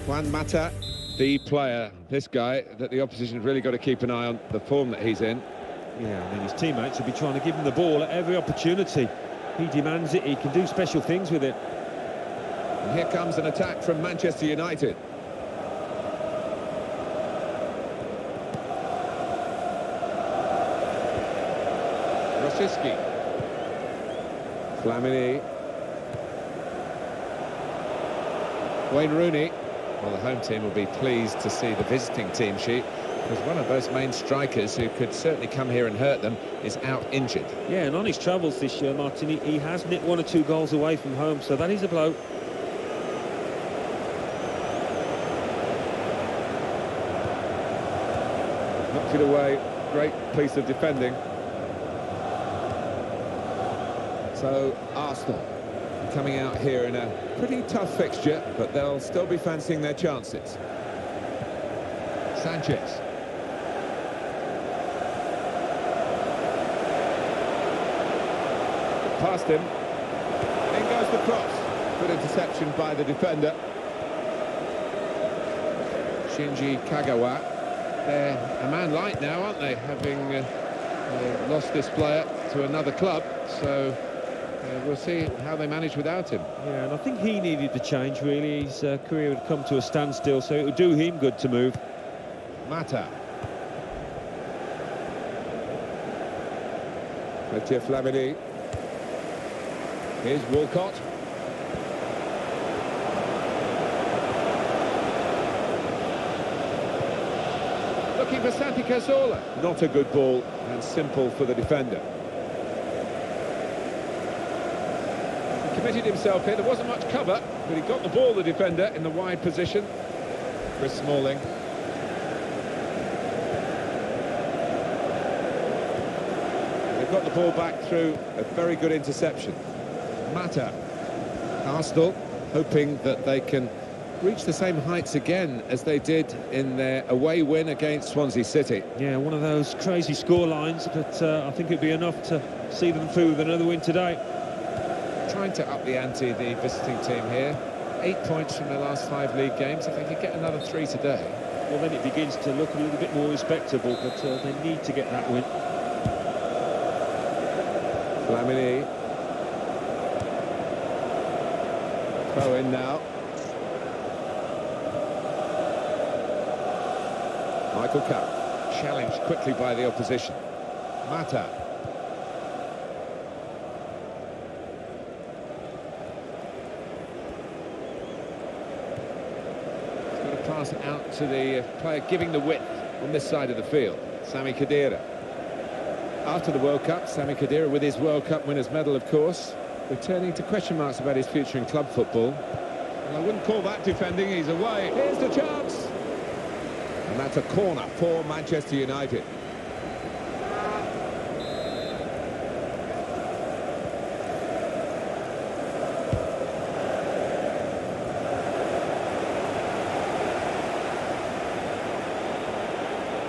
Juan Mata, the player, this guy that the opposition's really got to keep an eye on, the form that he's in. Yeah, I mean, his teammates will be trying to give him the ball at every opportunity. He demands it, he can do special things with it. And here comes an attack from Manchester United. Rosiski. Flamini. Wayne Rooney. Well, the home team will be pleased to see the visiting team sheet, because one of those main strikers who could certainly come here and hurt them is out injured. Yeah, and on his travels this year, Martin, he has nicked 1 or 2 goals away from home, so that is a blow. Knocked it away. Great piece of defending. So, Arsenal coming out here in a pretty tough fixture, but they'll still be fancying their chances. Sanchez. Past him. In goes the cross. Good interception by the defender. Shinji Kagawa. They're a man light now, aren't they? Having lost this player to another club, so we'll see how they manage without him. Yeah, and I think he needed the change, really. His career had come to a standstill, so it would do him good to move. Mata. Mathieu Flamini. Here's Walcott. Looking for Santi Cazorla. Not a good ball, and simple for the defender. He committed himself here. There wasn't much cover, but he got the ball, the defender, in the wide position. Chris Smalling. They've got the ball back through a very good interception. Mata. Arsenal hoping that they can reach the same heights again as they did in their away win against Swansea City. Yeah, one of those crazy score lines, but I think it'd be enough to see them through with another win today. Trying to up the ante, the visiting team here. 8 points from their last 5 league games. If they could get another 3 today, well, then it begins to look a little bit more respectable, but they need to get that win. Flamini. Throw in now. Michael Cup, challenged quickly by the opposition. Mata. He's got to pass it out to the player giving the width on this side of the field, Sami Khedira. After the World Cup, Sami Khedira, with his World Cup winners' medal, of course, returning to question marks about his future in club football. Well, I wouldn't call that defending. He's away. Here's the chance. And that's a corner for Manchester United.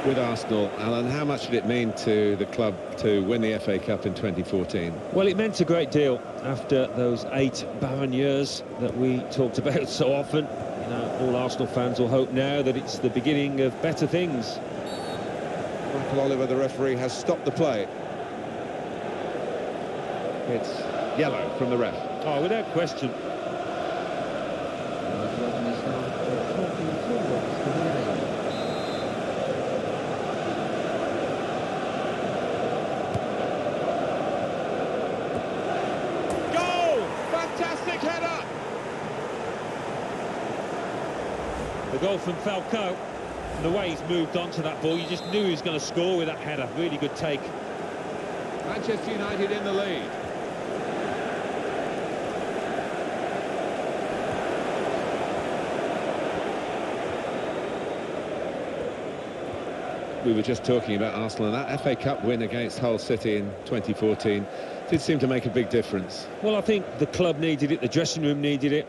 With Arsenal, Alan, how much did it mean to the club to win the FA Cup in 2014? Well, it meant a great deal after those 8 barren years that we talked about so often. You know, all Arsenal fans will hope now that it's the beginning of better things. Michael Oliver, the referee, has stopped the play. It's yellow from the ref. Oh, without question. Fantastic header! The goal from Falcao, and the way he's moved on to that ball, you just knew he was going to score with that header. Really good take. Manchester United in the lead. We were just talking about Arsenal, and that FA Cup win against Hull City in 2014 did seem to make a big difference. Well, I think the club needed it, the dressing room needed it.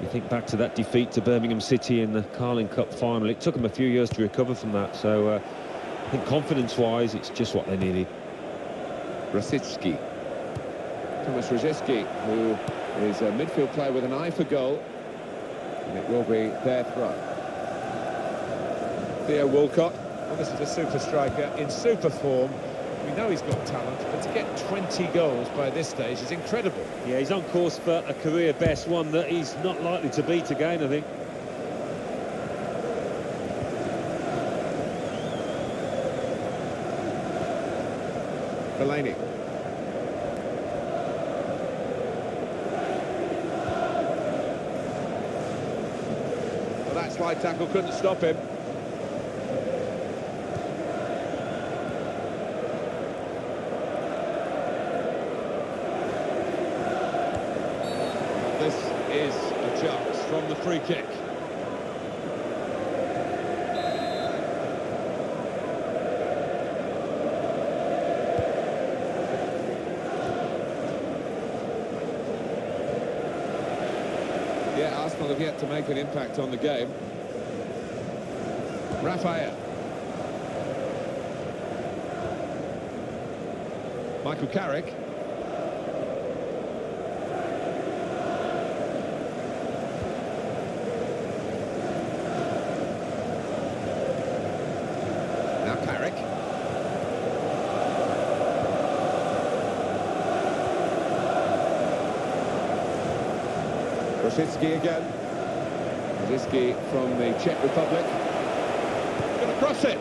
You think back to that defeat to Birmingham City in the Carling Cup final. It took them a few years to recover from that, so I think confidence-wise, it's just what they needed. Rosicky. Thomas Rosicky, who is a midfield player with an eye for goal. And it will be their throw. Theo Walcott. Well, this is a super striker in super form. We know he's got talent, but to get 20 goals by this stage is incredible. Yeah, he's on course for a career best, one that he's not likely to beat again, I think. Fellaini. Well, that slide tackle couldn't stop him. This is a chance from the free kick. Yeah, Arsenal have yet to make an impact on the game. Raphael. Michael Carrick. Now Carrick. Rosicky again. Rosicky from the Czech Republic. Going to cross it.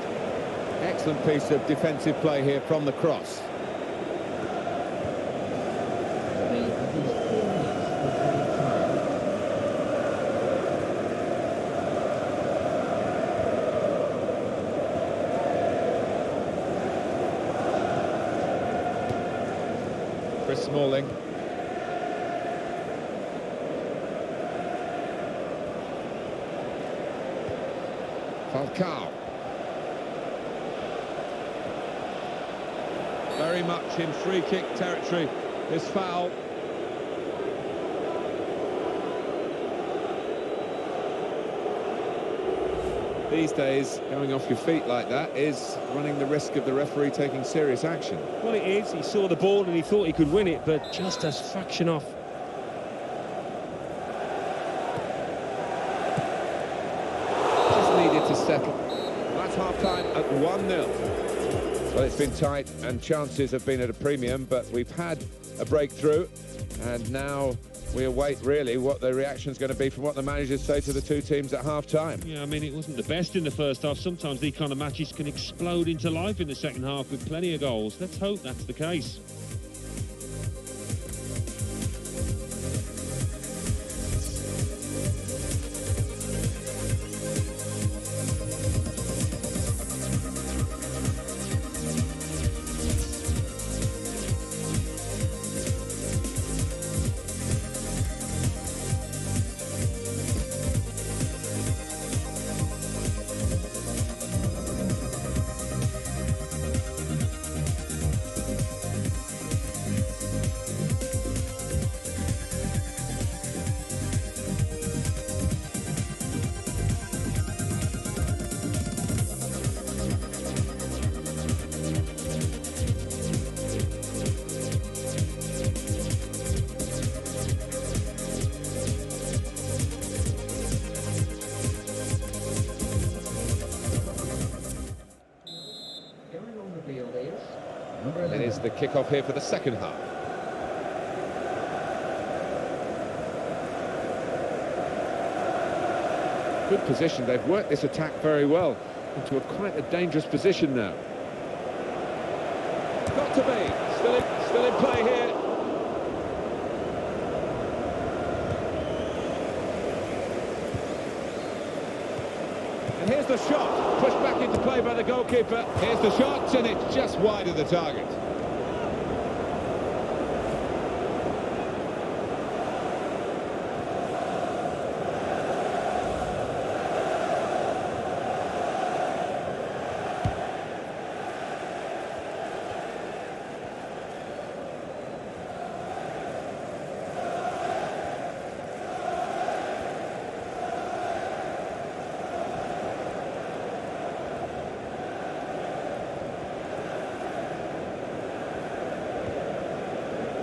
Excellent piece of defensive play here from the cross. Chris Smalling. Falcao. Very much in free kick territory, this foul. These days, going off your feet like that is running the risk of the referee taking serious action. Well, it is. He saw the ball and he thought he could win it, but just a fraction off. Needed to settle. That's half-time at 1-0. Well, it's been tight and chances have been at a premium, but we've had a breakthrough, and now we await really what the reaction's going to be from what the managers say to the two teams at half-time. Yeah, I mean, it wasn't the best in the first half. Sometimes these kind of matches can explode into life in the second half with plenty of goals. Let's hope that's the case. It is the kick-off here for the second half. Good position. They've worked this attack very well into quite a dangerous position now. Got to be. Still in play here. And here's the shot. Pushed back into play by the goalkeeper. Here's the shot, and it's just wide of the target.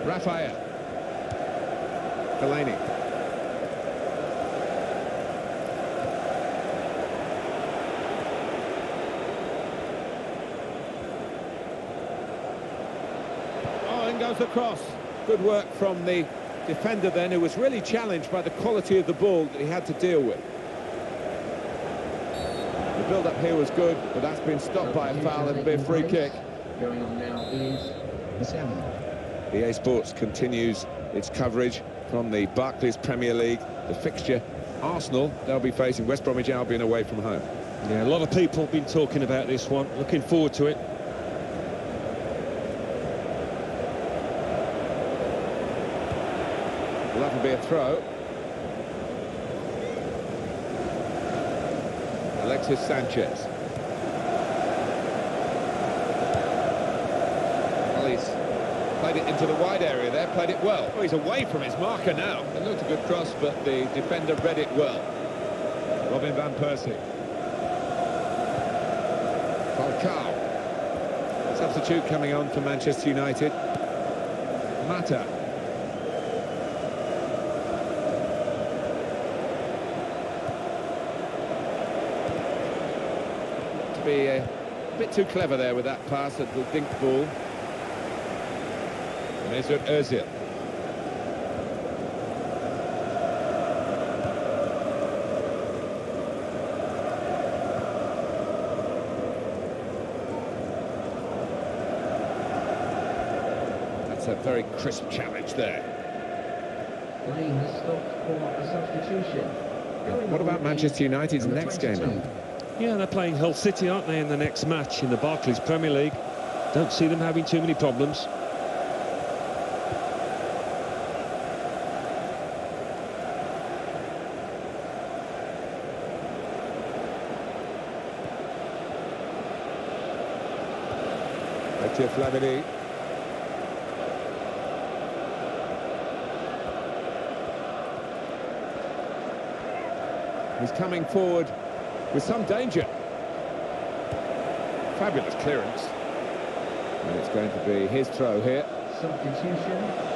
Raphael. Fellaini. Oh, in goes the cross. Good work from the defender then, who was really challenged by the quality of the ball that he had to deal with. The build-up here was good, but that's been stopped by a foul. It'll be a free kick. Going on now is the 7. EA Sports continues its coverage from the Barclays Premier League. The fixture, Arsenal, they'll be facing West Bromwich Albion away from home. Yeah, a lot of people have been talking about this one. Looking forward to it. Well, that'll be a throw. Alexis Sanchez. Well, he's played it into the wide area there, played it well. Oh, he's away from his marker now. It looked a good cross, but the defender read it well. Robin van Persie. Falcao. Substitute coming on for Manchester United. Mata. Be a bit too clever there with that pass at the dink ball. Mesut Özil. That's a very crisp challenge there. Playing has stopped for a substitution. What about Manchester United's next game? Yeah, they're playing Hull City, aren't they, in the next match in the Barclays Premier League. Don't see them having too many problems. Flamini. He's coming forward with some danger. Fabulous clearance. And it's going to be his throw here. Substitution.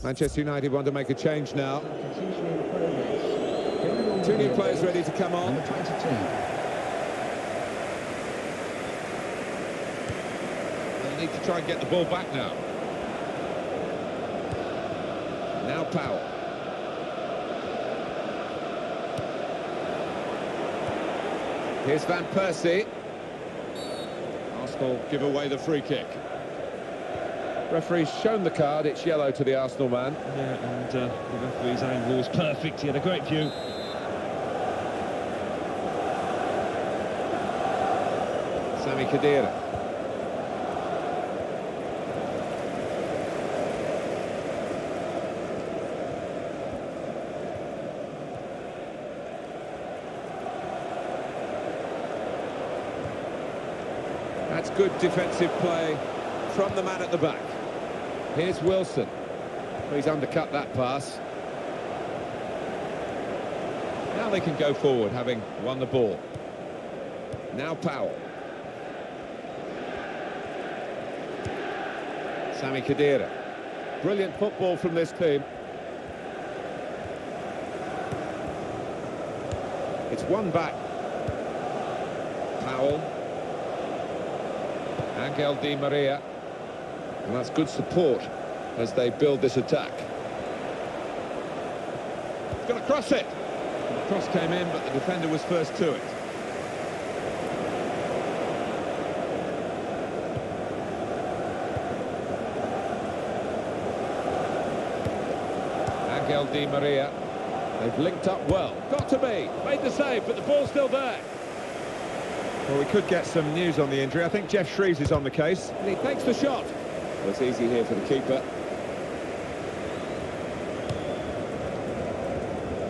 Manchester United want to make a change now. Two new players ready to come on. Number 22. They'll need to try and get the ball back now. Now Powell. Here's Van Persie. Arsenal give away the free kick. Referee's shown the card, it's yellow to the Arsenal man. Yeah, and the referee's angle was perfect. He had a great view. Sami Khedira. That's good defensive play from the man at the back. Here's Wilson. He's undercut that pass. Now they can go forward, having won the ball. Now Powell. Sami Khedira. Brilliant football from this team. It's one back. Powell. Angel Di Maria. And that's good support as they build this attack. He's going to cross it. The cross came in, but the defender was first to it. Angel Di Maria. They've linked up well. Got to be. Made the save, but the ball's still there. Well, we could get some news on the injury. I think Jeff Shreves is on the case. And he takes the shot. Well, it's easy here for the keeper.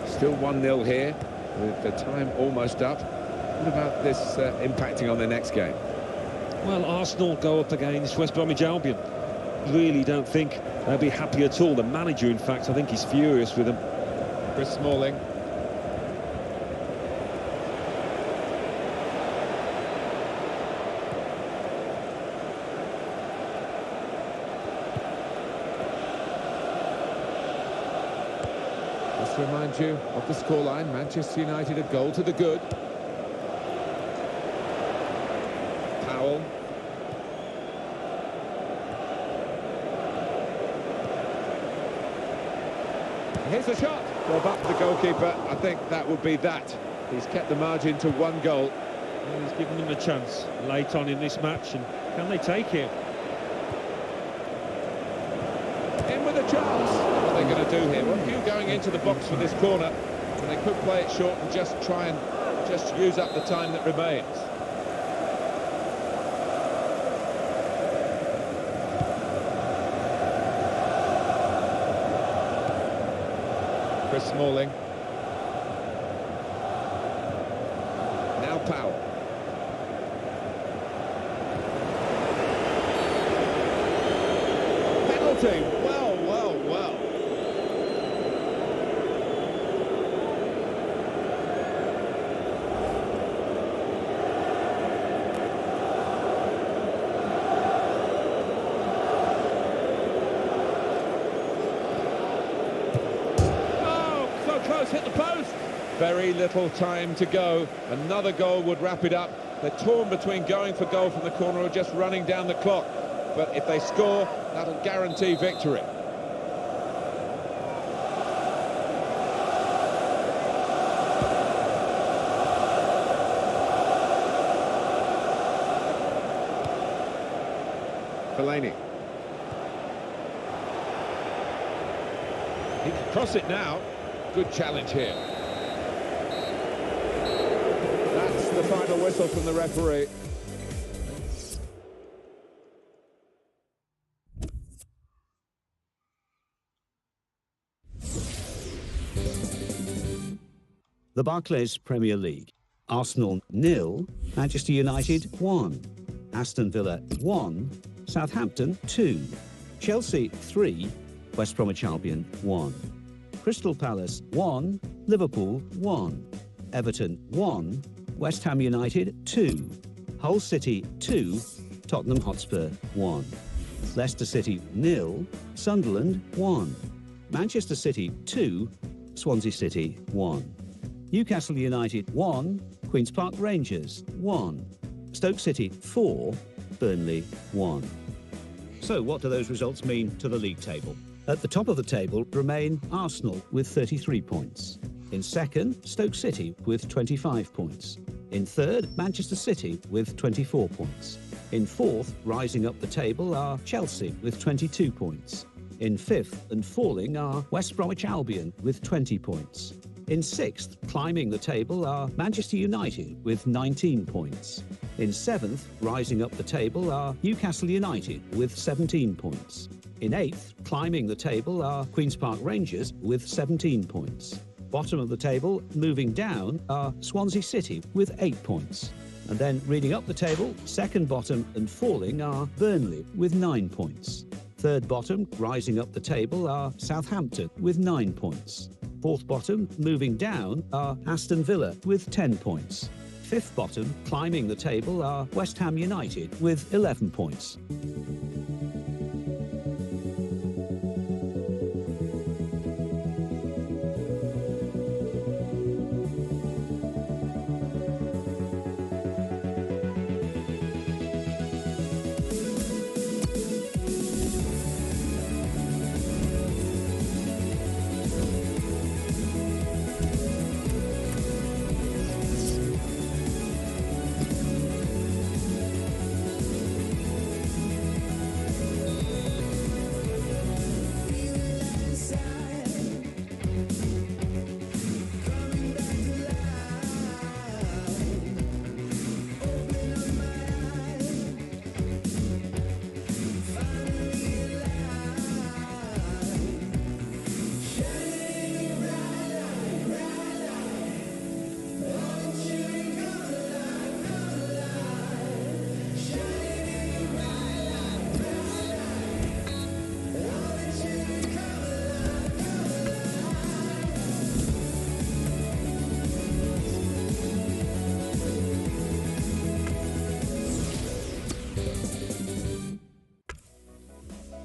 Still 1-0 here, with the time almost up. What about this impacting on the next game? Well, Arsenal go up against West Bromwich Albion. Really don't think they'll be happy at all. The manager, in fact, I think he's furious with them. Chris Smalling. Just to remind you of the scoreline, Manchester United a goal to the good. Powell. Here's the shot. Well, back to the goalkeeper. I think that would be that. He's kept the margin to 1 goal. Well, he's given them a chance late on in this match, and can they take it? In with a chance. What are they going to do here? Well, a few going into the box for this corner, and they could play it short and just try and just use up the time that remains. Chris Smalling. Now Powell. Penalty. Well, well, well. Close, hit the post. Very little time to go. Another goal would wrap it up. They're torn between going for goal from the corner or just running down the clock. But if they score, that'll guarantee victory. Fellaini. He can cross it now. Good challenge here. That's the final whistle from the referee. The Barclays Premier League. Arsenal 0, Manchester United 1, Aston Villa 1, Southampton 2, Chelsea 3, West Bromwich Albion 1. Crystal Palace 1, Liverpool 1, Everton 1, West Ham United 2, Hull City 2, Tottenham Hotspur 1, Leicester City 0, Sunderland 1, Manchester City 2, Swansea City 1, Newcastle United 1, Queen's Park Rangers 1, Stoke City 4, Burnley 1. So what do those results mean to the league table? At the top of the table remain Arsenal with 33 points. In second, Stoke City with 25 points. In third, Manchester City with 24 points. In fourth, rising up the table, are Chelsea with 22 points. In fifth and falling are West Bromwich Albion with 20 points. In sixth, climbing the table, are Manchester United with 19 points. In seventh, rising up the table, are Newcastle United with 17 points. In eighth, climbing the table, are Queen's Park Rangers with 17 points. Bottom of the table, moving down, are Swansea City with 8 points. And then reading up the table, second bottom and falling are Burnley with 9 points. Third bottom, rising up the table, are Southampton with 9 points. Fourth bottom, moving down, are Aston Villa with 10 points. Fifth bottom, climbing the table, are West Ham United with 11 points.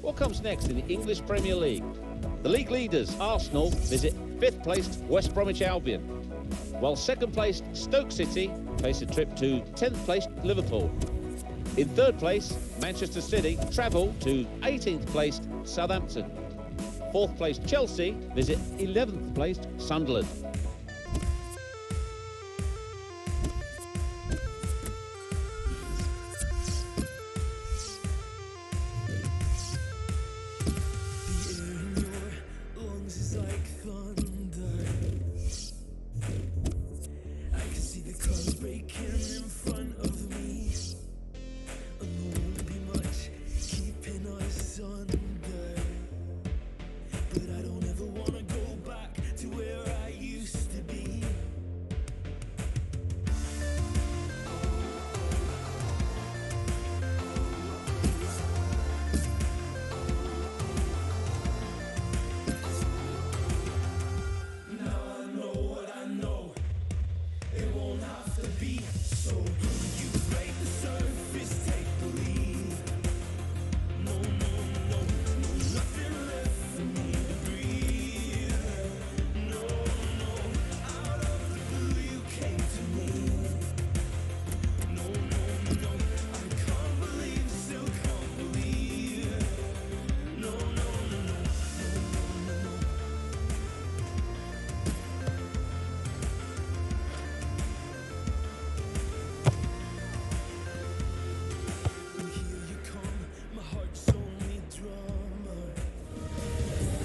What comes next in the English Premier League? The league leaders, Arsenal, visit 5th placed West Bromwich Albion, while 2nd placed Stoke City face a trip to 10th placed Liverpool. In 3rd place, Manchester City travel to 18th placed Southampton. 4th placed Chelsea visit 11th placed Sunderland.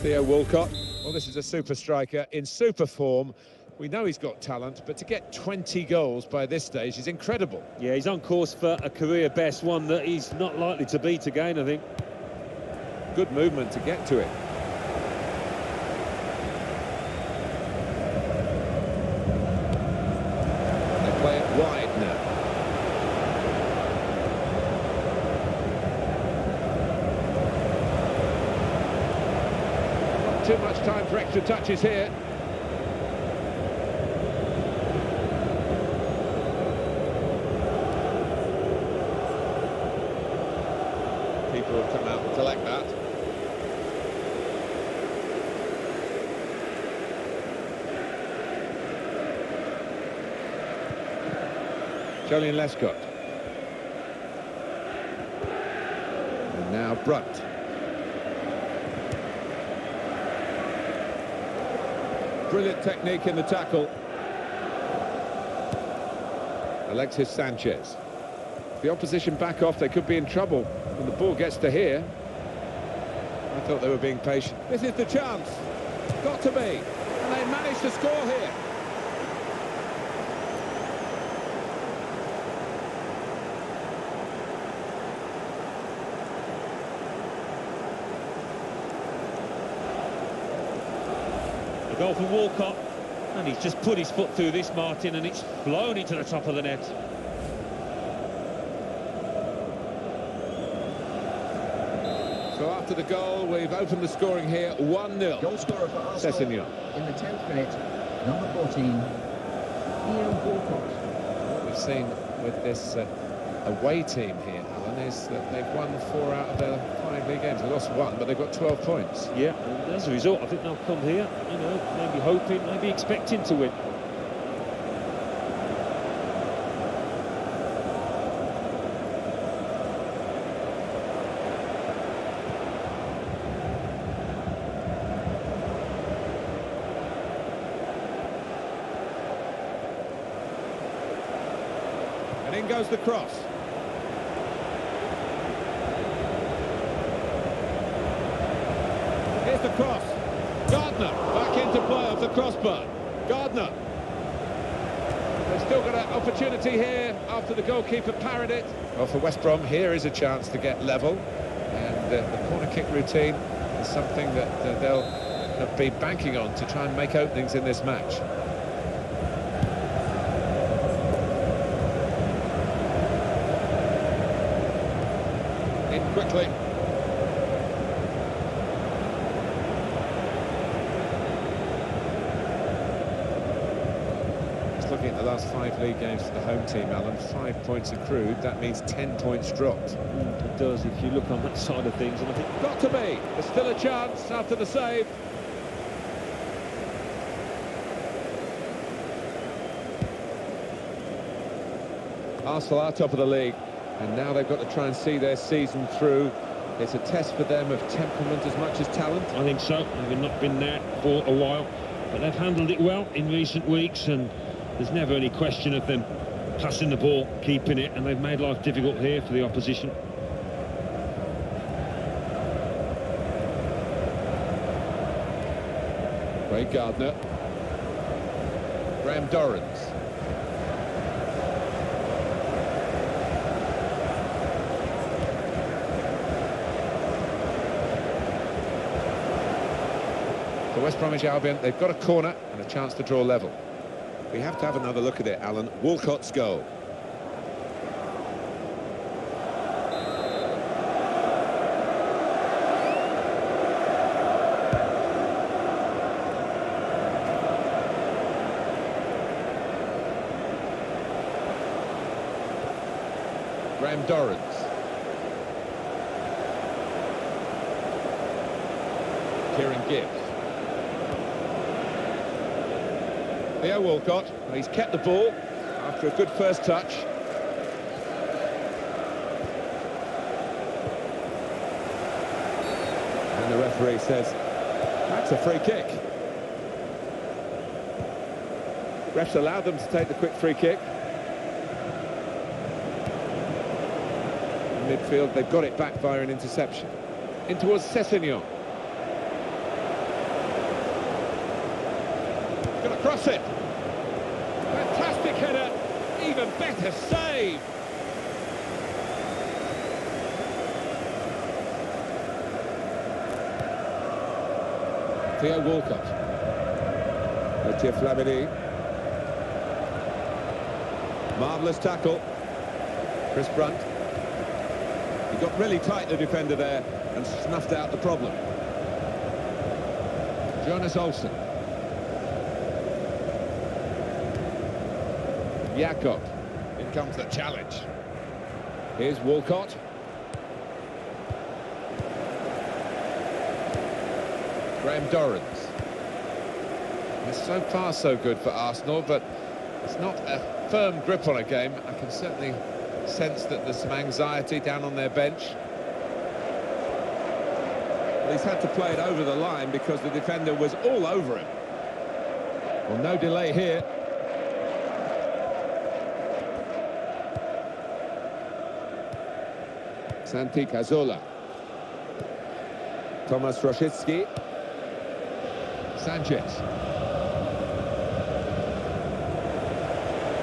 Theo Walcott, well, this is a super striker in super form. We know he's got talent, but to get 20 goals by this stage is incredible. Yeah, he's on course for a career best, one that he's not likely to beat again, I think. Good movement to get to it. They play it wide now. Too much time for extra touches here. People have come out and collect that. Jolien Lescott. And now Brunt. Brilliant technique in the tackle. Alexis Sanchez. If the opposition back off, they could be in trouble when the ball gets to here. I thought they were being patient. This is the chance. Got to be. And they managed to score here. Goal for Walcott, and he's just put his foot through this, Martin, and it's flown into the top of the net. So after the goal, we've opened the scoring here, 1-0. Goal scorer for Arsenal Sessegnon. in the 10th minute, number 14, Theo Walcott. What we've seen with this away team here, Alan, is that they've won 4 out of their 5 league games. They lost 1, but they've got 12 points. Yeah, and as a result, I think they'll come here, you know, maybe hoping, maybe expecting to win. And in goes the cross. Here's the cross. Gardner back into play off the crossbar. Gardner. They've still got an opportunity here after the goalkeeper parried it. Well, for West Brom, here is a chance to get level. And the corner kick routine is something that they'll be banking on to try and make openings in this match. In quickly. Looking at the last 5 league games for the home team, Alan. 5 points accrued, that means 10 points dropped. It does, if you look on that side of things, and I think... Got to be! There's still a chance after the save. Arsenal are top of the league, and now they've got to try and see their season through. It's a test for them of temperament as much as talent. I think so. They've not been there for a while, but they've handled it well in recent weeks, and there's never any question of them passing the ball, keeping it, and they've made life difficult here for the opposition. Ray Gardner. Graham Dorrans. For West Bromwich Albion, they've got a corner and a chance to draw level. We have to have another look at it, Alan. Walcott's goal. Graham Dorrans. Kieran Gibbs. Theo Walcott, he's kept the ball after a good first touch. And the referee says, that's a free kick. Refs allowed them to take the quick free kick. In midfield, they've got it back via an interception. In towards Sessegnon. Going to cross it. Fantastic header. Even better save. Theo Walcott. Mathieu Flamini. Marvellous tackle. Chris Brunt. He got really tight, the defender there, and snuffed out the problem. Jonas Olsen. Jakob. In comes the challenge. Here's Walcott. Graham Dorrans. It's so far so good for Arsenal, but it's not a firm grip on a game. I can certainly sense that there's some anxiety down on their bench. Well, he's had to play it over the line because the defender was all over him. Well, no delay here. Santi Cazorla. Tomasz Rosiecki. Sanchez.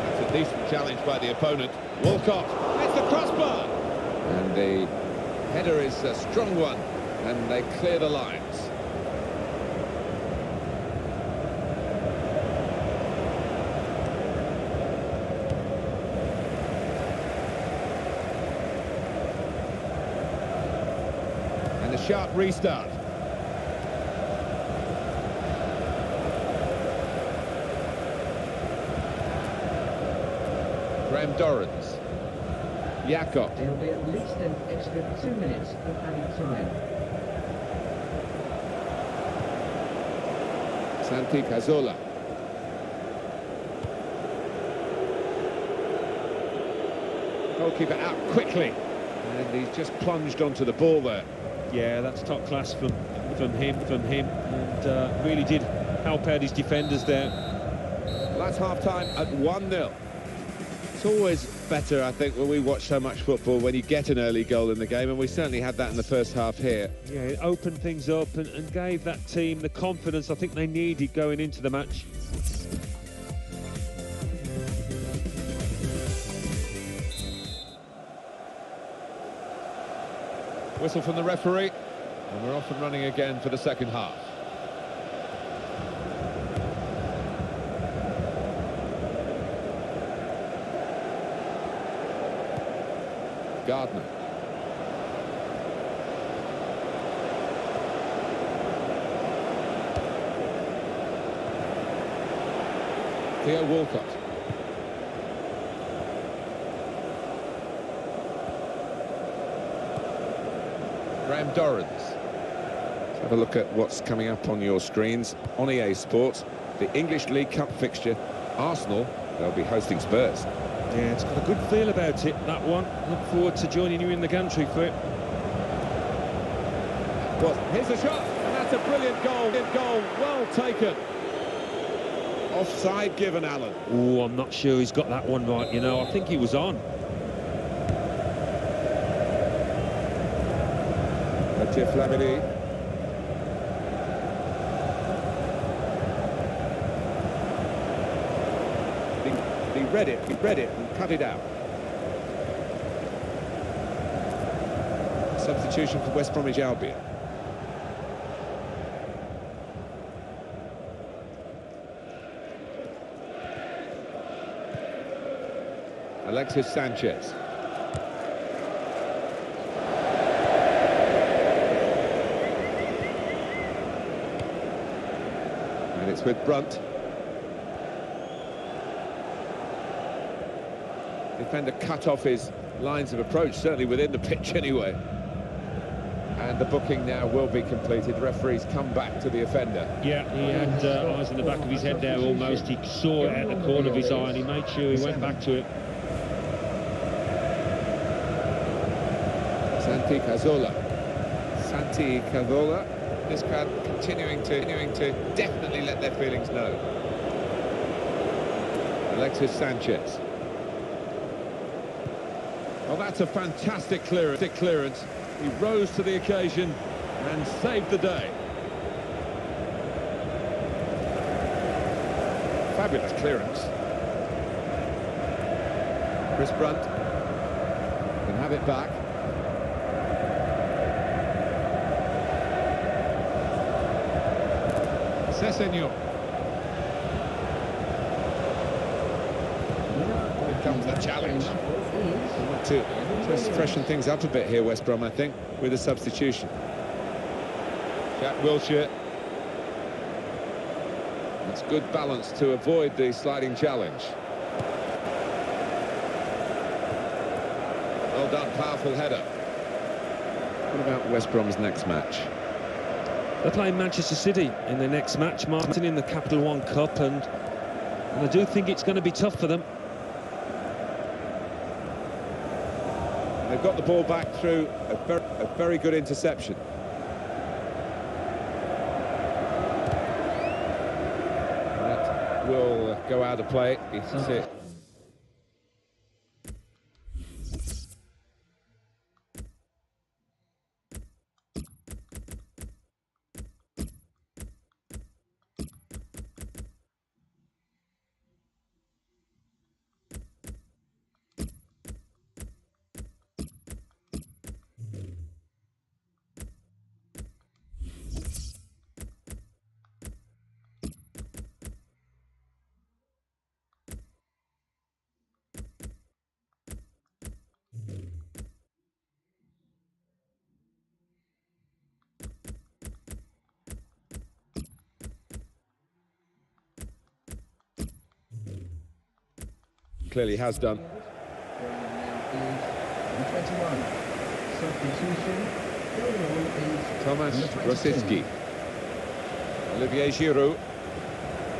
That's a decent challenge by the opponent. Walcott. It's the crossbar. And the header is a strong one, and they clear the lines. And a sharp restart. Graham Dorrans. Jakob. There'll be at least an extra 2 minutes of added time. Santi Cazorla. Goalkeeper out quickly, and he's just plunged onto the ball there. Yeah, that's top class from him, and really did help out his defenders there. Well, that's half-time at 1-0. It's always better, I think, when we watch so much football, when you get an early goal in the game, and we certainly had that in the first half here. Yeah, it opened things up and gave that team the confidence I think they needed going into the match. Whistle from the referee, and we're off and running again for the second half. Gardner. Theo Walcott. Graham Dorrans. Let's have a look at what's coming up on your screens. On EA Sports, the English League Cup fixture. Arsenal, they'll be hosting Spurs. Yeah, it's got a good feel about it, that one. Look forward to joining you in the gantry for it. Well, here's a shot, and that's a brilliant goal. Goal, well taken. Offside given, Alan. Oh, I'm not sure he's got that one right, you know. I think he was on. Flamini. He read it and cut it out. Substitution for West Bromwich Albion. Alexis Sanchez. And it's with Brunt. Defender cut off his lines of approach, certainly within the pitch anyway. And the booking now will be completed. The referee's come back to the offender. Yeah, he had eyes in the back of his head there almost. He saw it at the corner of his eye and he made sure he went back to it. Santi Cazorla. This crowd continuing to definitely let their feelings know. Alexis Sanchez. Well, that's a fantastic clearance. He rose to the occasion and saved the day. Fabulous clearance. Chris Brunt can have it back. Sessegnon. Here comes the challenge. To just freshen things up a bit here, West Brom, I think, with a substitution. Jack Wilshere. It's good balance to avoid the sliding challenge. Well done, powerful header. What about West Brom's next match? They're playing Manchester City in their next match, Martin, in the Capital One Cup, and I do think it's going to be tough for them. They've got the ball back through a very good interception. That will go out of play. It's it. Clearly has done. Thomas Rosicki. Olivier Giroud.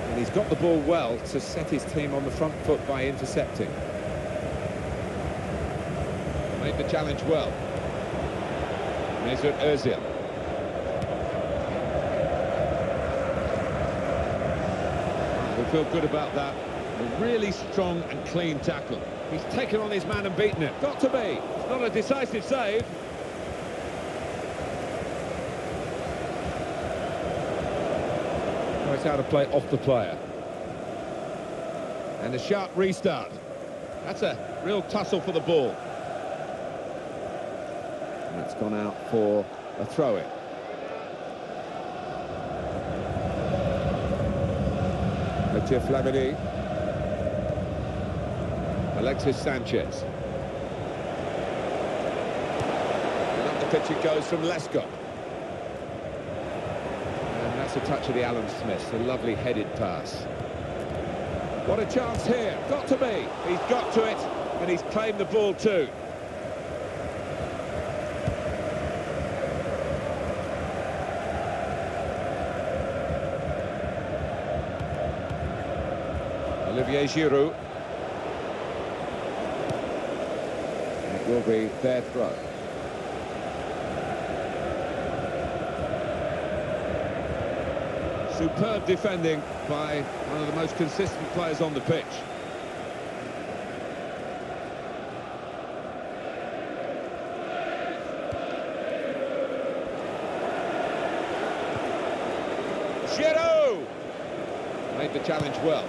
And he's got the ball well to set his team on the front foot by intercepting. Made the challenge well. Mesut Ozil. We feel good about that. A really strong and clean tackle. He's taken on his man and beaten it. Got to be. It's not a decisive save. Oh, it's out of play off the player. And a sharp restart. That's a real tussle for the ball. And that's gone out for a throw-in. Flamini. Alexis Sanchez. And up the pitch it goes from Lescott. And that's a touch of the Alan Smith, a lovely headed pass. What a chance here, got to be. He's got to it, and he's claimed the ball too. Olivier Giroud. It will be their throw. Superb defending by one of the most consistent players on the pitch. Giroud! Made the challenge well.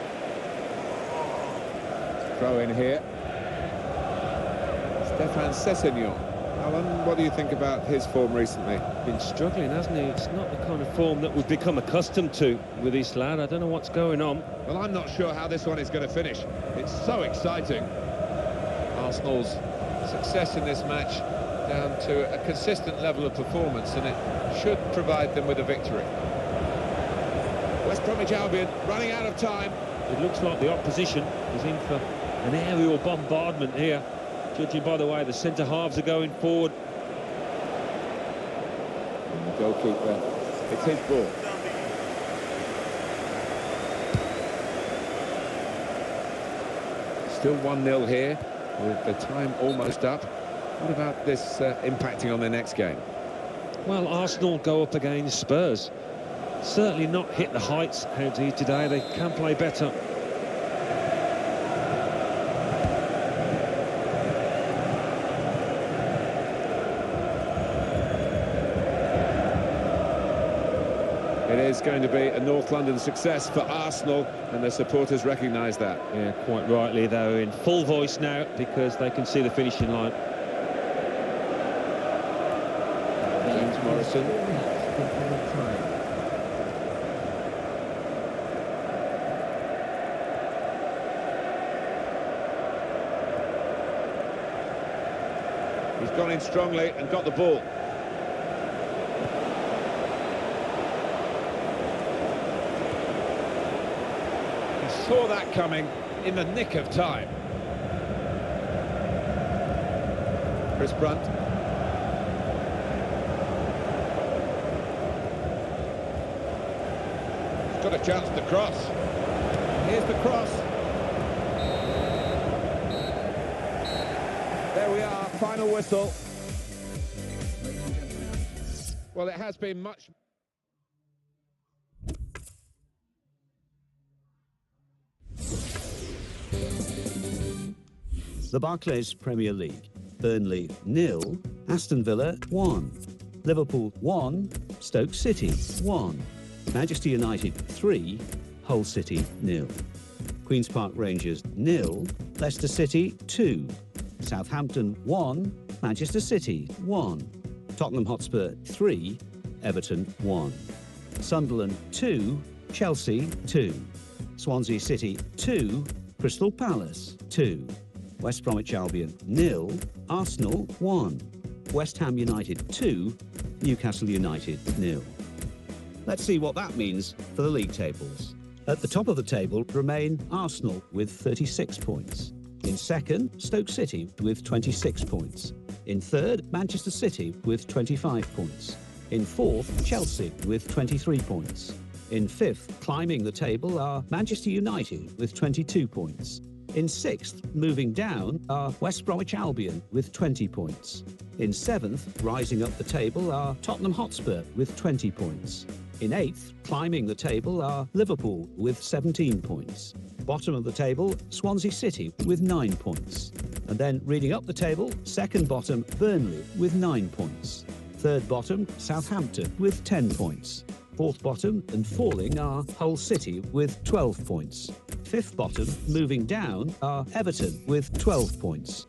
Throw in here. Stéphane Sessegnon. Alan, what do you think about his form recently? Been struggling, hasn't he? It's not the kind of form that we've become accustomed to with this lad. I don't know what's going on. Well, I'm not sure how this one is going to finish. It's so exciting. Arsenal's success in this match down to a consistent level of performance, and it should provide them with a victory. West Bromwich Albion running out of time. It looks like the opposition is in for an aerial bombardment here, judging by the way the centre-halves are going forward. And the goalkeeper, it's his ball. Still 1-0 here, with the time almost up. What about this impacting on their next game? Well, Arsenal go up against Spurs. Certainly not hit the heights out here today. They can play better. It is going to be a North London success for Arsenal, and their supporters recognise that. Yeah, quite rightly. They're in full voice now because they can see the finishing line. James Morrison. He's gone in strongly and got the ball. He saw that coming in the nick of time. Chris Brunt. He's got a chance to cross. Here's the cross. There we are, final whistle. Well, it has been much... The Barclays Premier League. Burnley 0, Aston Villa 1, Liverpool 1, Stoke City 1, Manchester United 3, Hull City 0, Queen's Park Rangers 0, Leicester City 2, Southampton 1, Manchester City 1, Tottenham Hotspur 3, Everton 1, Sunderland 2, Chelsea 2, Swansea City 2, Crystal Palace 2, West Bromwich Albion 0, Arsenal 1, West Ham United 2, Newcastle United 0. Let's see what that means for the league tables. At the top of the table remain Arsenal with 36 points. In second, Stoke City with 26 points. In third, Manchester City with 25 points. In fourth, Chelsea with 23 points. In fifth, climbing the table, are Manchester United with 22 points. In sixth, moving down, are West Bromwich Albion with 20 points. In seventh, rising up the table, are Tottenham Hotspur with 20 points. In eighth, climbing the table, are Liverpool with 17 points. Bottom of the table, Swansea City with 9 points. And then reading up the table, second bottom, Burnley with 9 points. Third bottom, Southampton with 10 points. Fourth bottom and falling are Hull City with 12 points. Fifth bottom, moving down, are Everton with 12 points.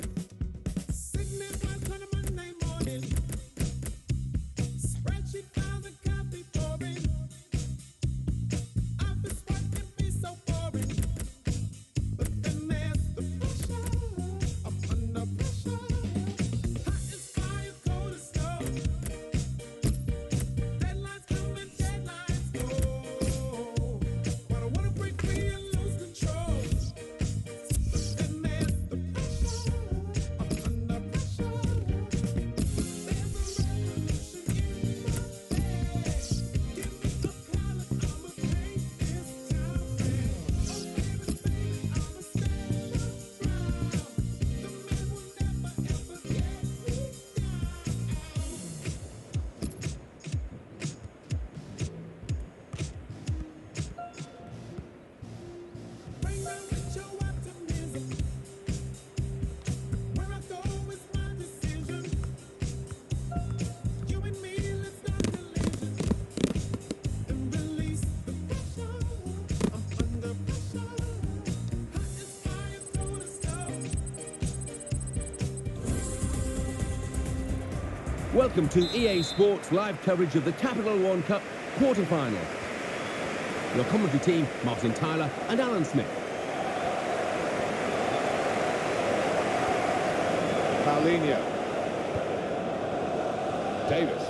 Welcome to EA Sports live coverage of the Capital One Cup quarter-final. Your commentary team, Martin Tyler and Alan Smith. Paulinho. Davis.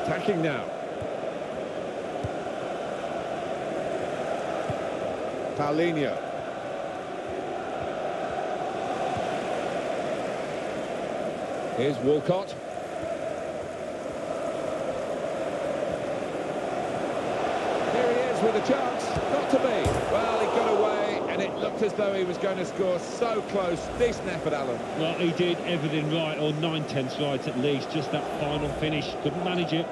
Attacking now. Paulinho. Here's Walcott. Here he is with a chance. Not to be. Well, he got away, and it looked as though he was going to score. So close. Decent effort, Alan. Well, he did everything right, or 9/10 right at least. Just that final finish. Couldn't manage it.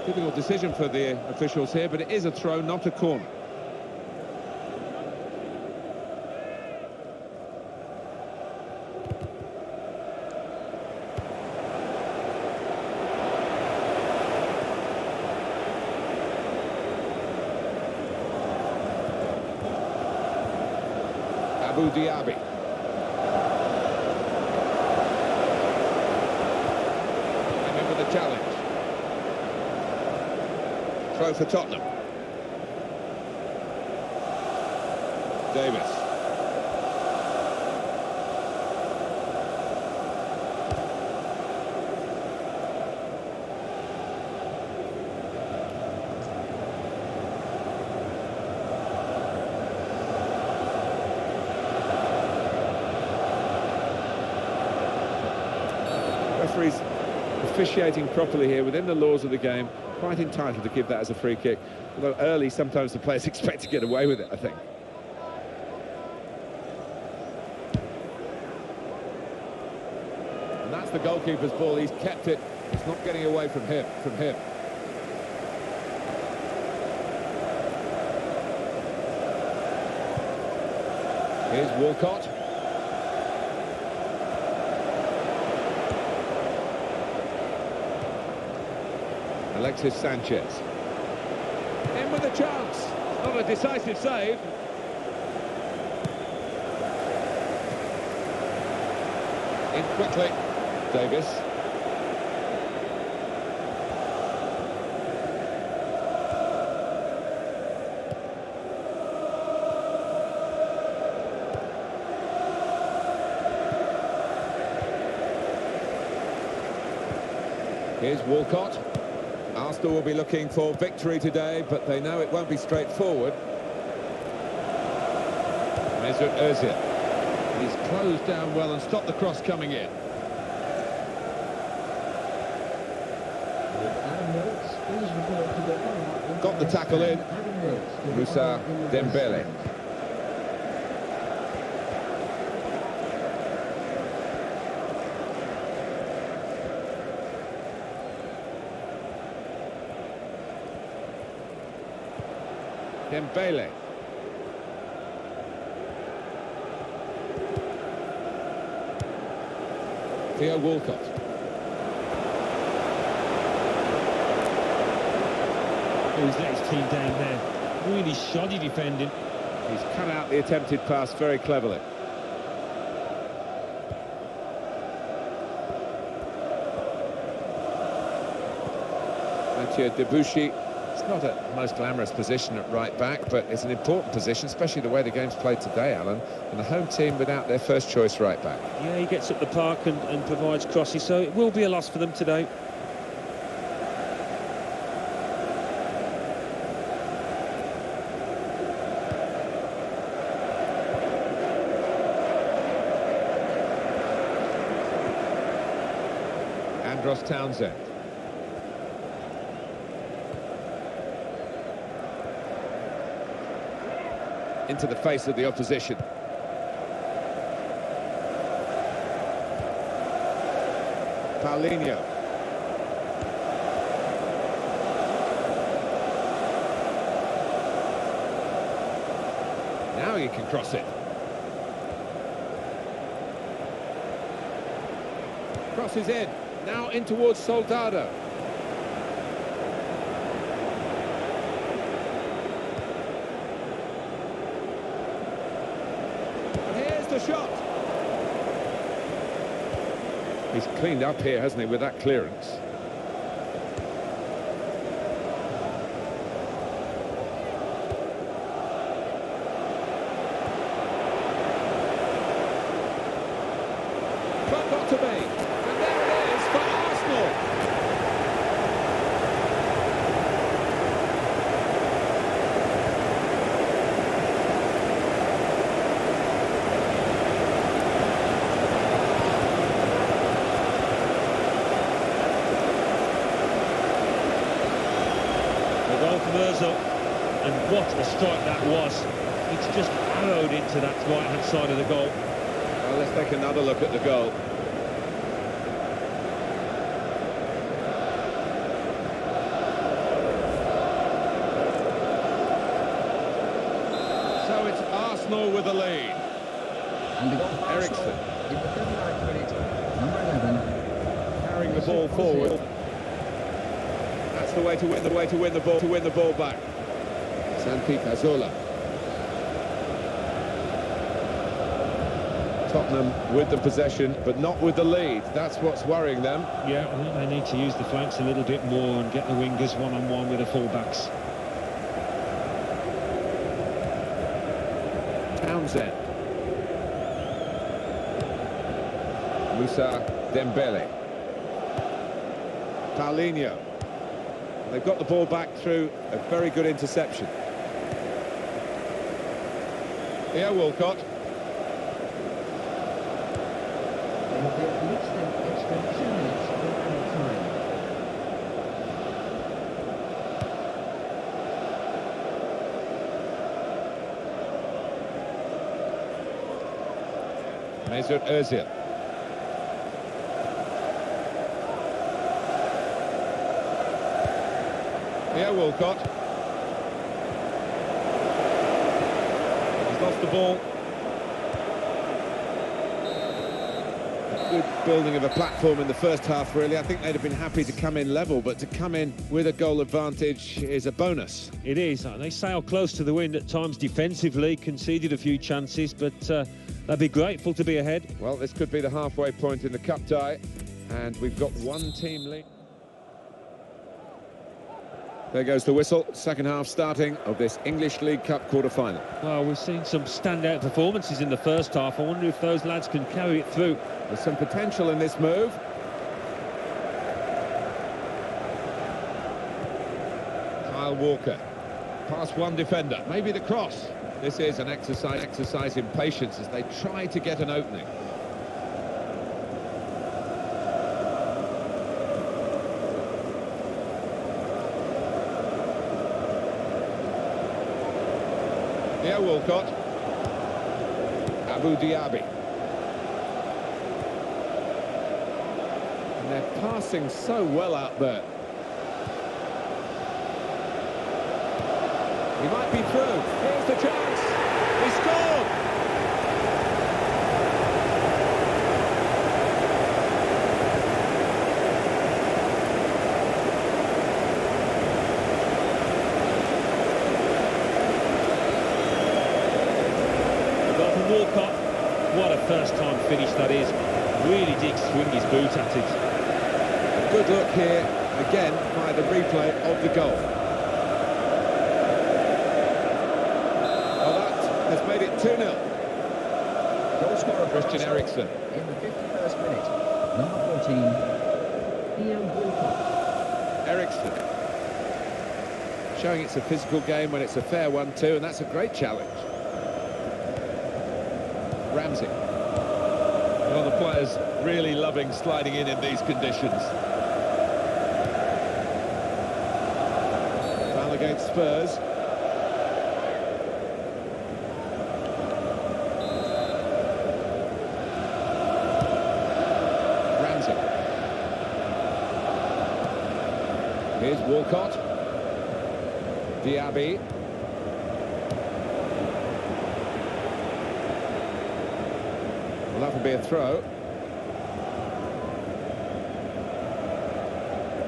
Difficult decision for the officials here, but it is a throw, not a corner. Abu Diaby. Came in with a challenge. Throw for Tottenham. Davis. Referees officiating properly here within the laws of the game. Quite entitled to give that as a free kick. Although early, sometimes the players expect to get away with it, I think. And that's the goalkeeper's ball. He's kept it. It's not getting away from him. Here's Walcott. Alexis Sanchez. In with a chance. Not a decisive save. In quickly. Davis. Here's Walcott. Arsenal will be looking for victory today, but they know it won't be straightforward. Mesut Ozil. He's closed down well and stopped the cross coming in. Got the tackle in. Moussa Dembele. Dembele. Theo Walcott. He's let his team down there. Really shoddy defending. He's cut out the attempted pass very cleverly. Mathieu Debuchy. It's not a most glamorous position at right back, but it's an important position, especially the way the game's played today, Alan. And the home team without their first choice right back. Yeah, he gets up the park and provides crosses, so it will be a loss for them today. Andros Townsend. Into the face of the opposition. Paulinho. Now he can cross it. Crosses in. Now in towards Soldado. And here's the shot. He's cleaned up here, hasn't he, with that clearance? But not to be. And there it is for Arsenal. The goal from Ozil, and what a strike that was. It's just arrowed into that right-hand side of the goal. Well, let's take another look at the goal. So it's Arsenal with the lead. And the goal for Arsenal Eriksen. in the 39th minute, number 11. Carrying the ball forward. That's the way to win the ball back. Santi Cazorla. Tottenham with the possession, but not with the lead. That's what's worrying them. Yeah, I think they need to use the flanks a little bit more and get the wingers one-on-one with the full-backs. Townsend. Moussa Dembele. Paulinho. And they've got the ball back through a very good interception. Here, Walcott. They have therefore reached the extra 2 minutes of added time. Mesut Ozil. Here, Walcott. He's lost the ball. Good building of a platform in the first half, really. I think they'd have been happy to come in level, but to come in with a goal advantage is a bonus. It is. They sailed close to the wind at times defensively, conceded a few chances, but they'd be grateful to be ahead. Well, this could be the halfway point in the cup tie, and we've got one team lead. There goes the whistle. Second half starting of this English League Cup quarter-final. Well, we've seen some standout performances in the first half. I wonder if those lads can carry it through. There's some potential in this move. Kyle Walker. Past one defender. Maybe the cross. This is an exercise in patience as they try to get an opening. Here, Walcott. Abu Diaby. And they're passing so well out there. He might be through. Here's the chance. He scored! Walcott, what a first-time finish that is. Really did swing his boot at it. A good look here, again, by the replay of the goal. Well, that has made it 2-0. Goal scorer for Christian Arsenal Eriksen. in the 51st minute, number 14, Ian Walcott. Eriksen. Showing it's a physical game when it's a fair one too, and that's a great challenge. Ramsey. Well, the players really loving sliding in these conditions. Foul against Spurs. Ramsey. Here's Walcott. Diaby. Well, that'll be a throw.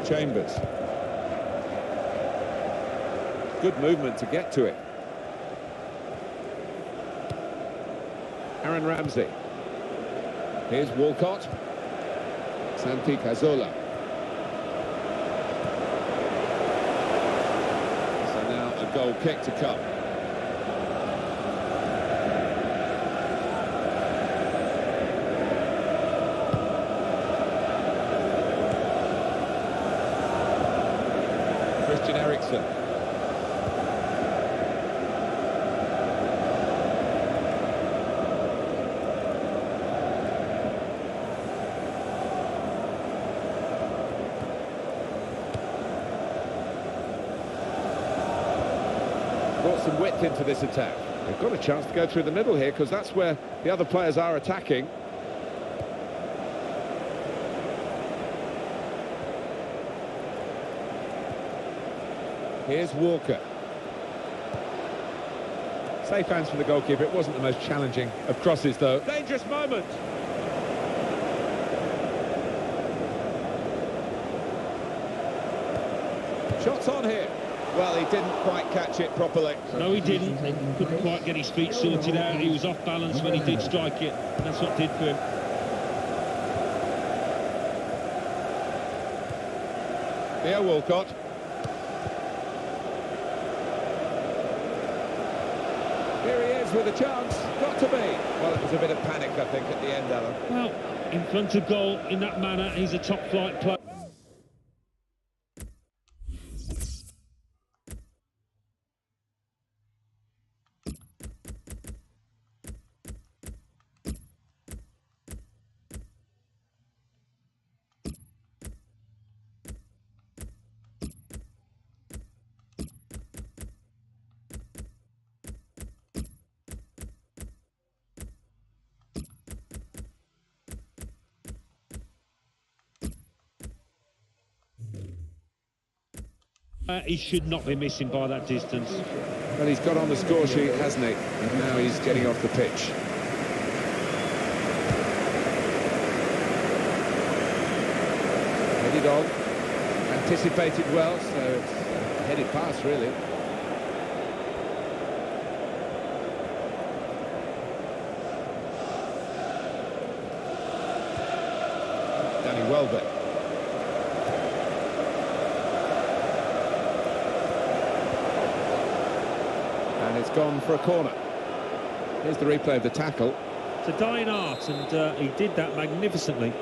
Chambers. Good movement to get to it. Aaron Ramsey. Here's Walcott. Santi Cazorla. So now a goal kick to come. Christian Eriksen. Brought some width into this attack. They've got a chance to go through the middle here because that's where the other players are attacking. Here's Walker. Safe hands from the goalkeeper. It wasn't the most challenging of crosses, though. Dangerous moment. Shots on here. Well, he didn't quite catch it properly. No, he didn't. Couldn't quite get his feet sorted out. He was off balance when he did strike it. And that's what did for him. Here, Walcott. Here he is with a chance. Got to be. Well, it was a bit of panic, I think, at the end, Alan. Well, in front of goal in that manner, he's a top-flight player. He should not be missing by that distance. Well, he's got on the score sheet, hasn't he? And now he's getting off the pitch. Headed on. Anticipated well, so it's a headed pass, really. Danny Welbeck. And it's gone for a corner. Here's the replay of the tackle. It's a dying art, and he did that magnificently.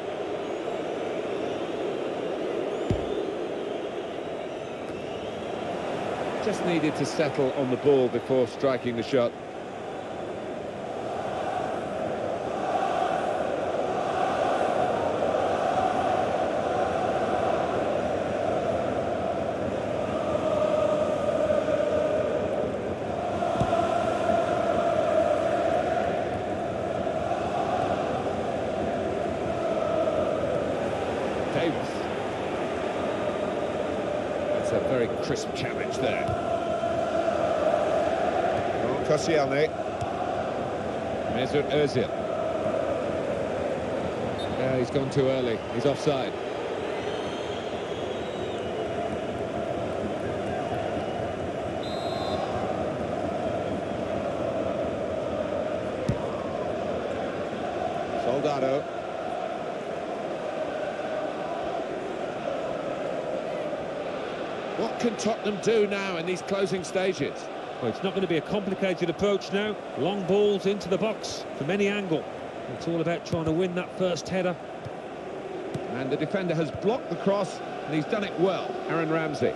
Just needed to settle on the ball before striking the shot. Davis. That's a very crisp challenge there. Koscielny. Mesut Ozil. Yeah, he's gone too early. He's offside. Soldado. What can Tottenham do now in these closing stages? Well, it's not going to be a complicated approach now. Long balls into the box from any angle. It's all about trying to win that first header. And the defender has blocked the cross, and he's done it well. Aaron Ramsey.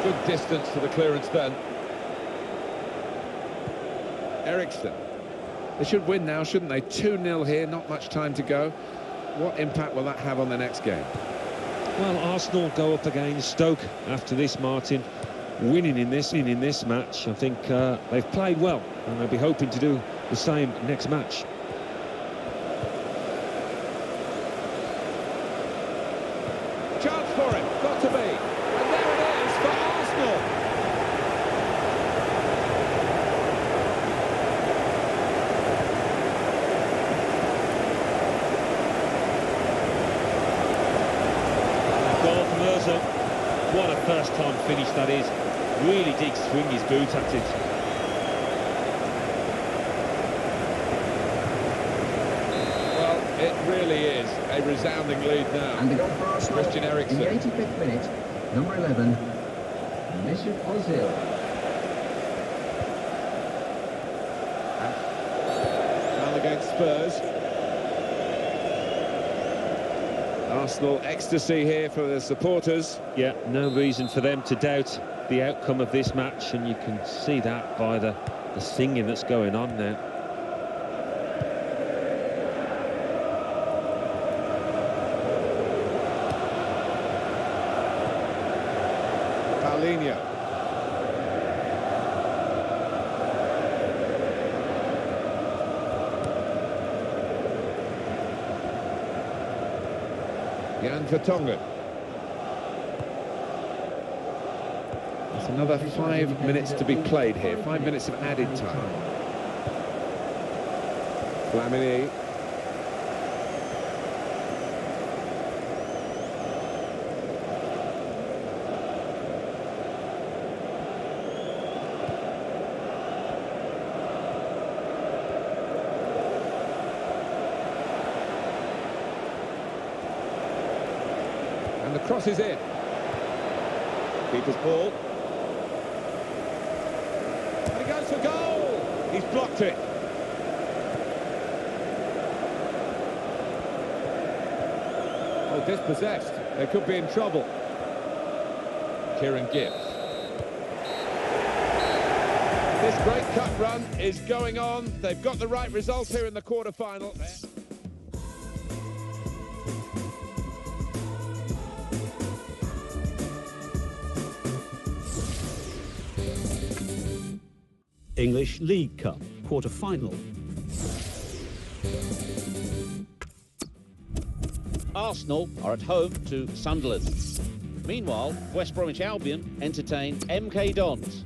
Good distance to the clearance then. Eriksen. They should win now, shouldn't they? 2-0 here, not much time to go. What impact will that have on the next game? Well, Arsenal go up against Stoke after this, Martin. Winning in this match, I think they've played well, and they'll be hoping to do the same next match. Chance for him, got to be. And there it is for Arsenal. What a first-time finish that is. Really did swing his boot at it. Well, it really is a resounding lead now. And the goal for Arsenal Christian Eriksen. in the 85th minute, number 11, Mesut Ozil. Now against Spurs. Arsenal ecstasy here for the supporters. Yeah, no reason for them to doubt the outcome of this match, and you can see that by the singing that's going on now. Paulinho. Jan Vertonghen. It's another 5 minutes to be played here. 5 minutes of added time. Flamini. And the cross is in. Keeper's ball. And he goes for goal. He's blocked it. Oh, dispossessed. They could be in trouble. Kieran Gibbs. This great cup run is going on. They've got the right result here in the quarter-final. English League Cup quarter-final. Arsenal are at home to Sunderland. Meanwhile, West Bromwich Albion entertain MK Dons.